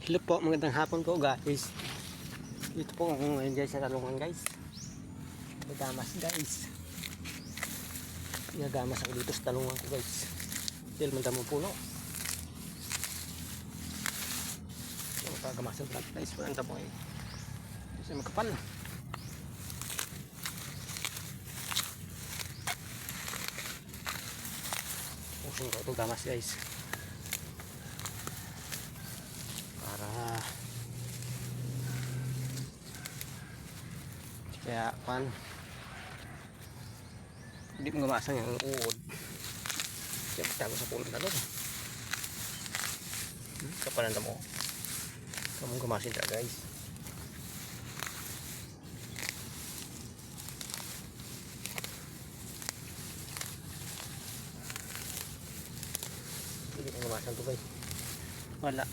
Hello po, magandang hapon po guys. Dito po ako ngayon guys sa talungan guys. Nagamas guys. Nagamas ako dito sa talungan ko guys. Dahil mandamong puno. So, magkagamasan lang guys. Walang damo eh. Kasi magkapal. Pusin ko ito gamas guys. Para kaya pan hindi mo gamasan yung uod kaya magtago sa puno na doon kapalanda mo kamong gamasin ta guys. Hindi mo gamasan to guys, wala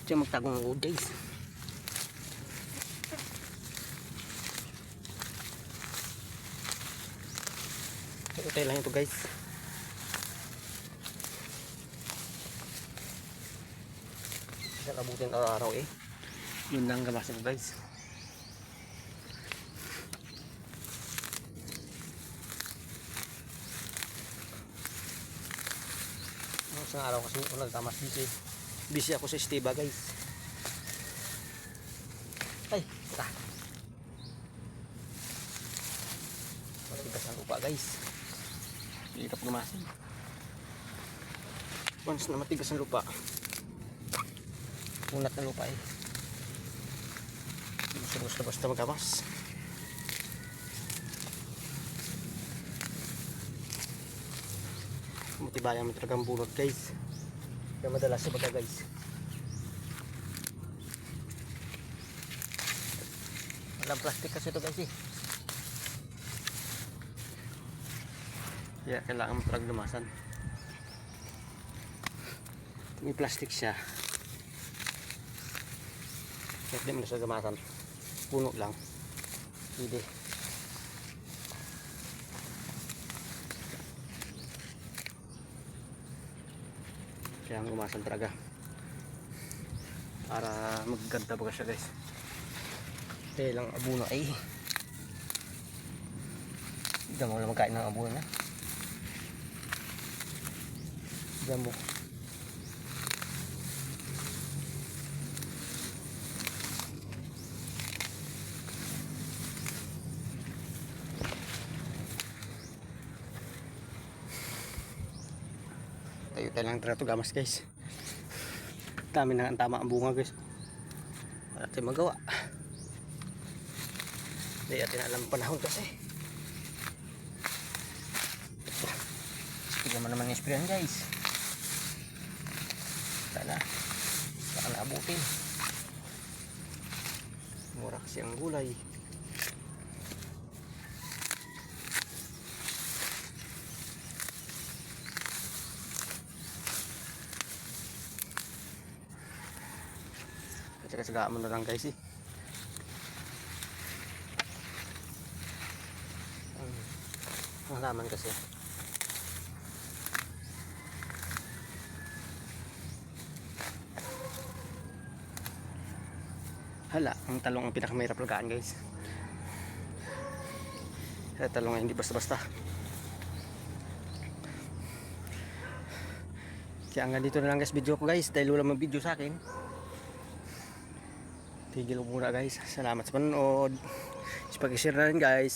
siya magtagong ang uod guys. Utay lang ito guys. Kasi abutin araw-araw eh. Yun lang gamasin ko guys. Isang araw kasi ako nagtamas busy. Busy ako sa Estiba guys. Ay, tara. Matigas ang lupa guys. Hirap gamasin. Once na matigas ang lupa, unat na lupa eh. Basta magamas. Matibayan mo talagang bunot guys. Kaya madalas sa baga guys. Walang plastic kasi ito guys eh. Kaya kailangan mo talagang lumasan. May plastic siya. Kaya di mo na siya gamasan. Puno lang. Hindi. Kaya gumasan talaga. Para magganda baga siya guys. Kaya lang abuno ay. Hindi mo lang magkain ng abuno na. Jambo. Tayo lang trato gamas guys. Dami na ang tama ang bunga guys. Wala tayong magawa. Hindi natin alam panahon kasi. Sige naman yung guys. Sana baka naabutin. Mura kasi ang gulay. Kasi kasagaan mo na lang guys eh. Ang halaman kasi hala, ang talong ang pinakamahirap lagaan guys. Kaya talong ay hindi basta-basta. Kaya hanggang dito na lang guys video ko guys. Dahil wala mag video sa akin, tigil ko muna guys. Salamat sa panonood. Pag-share na rin guys.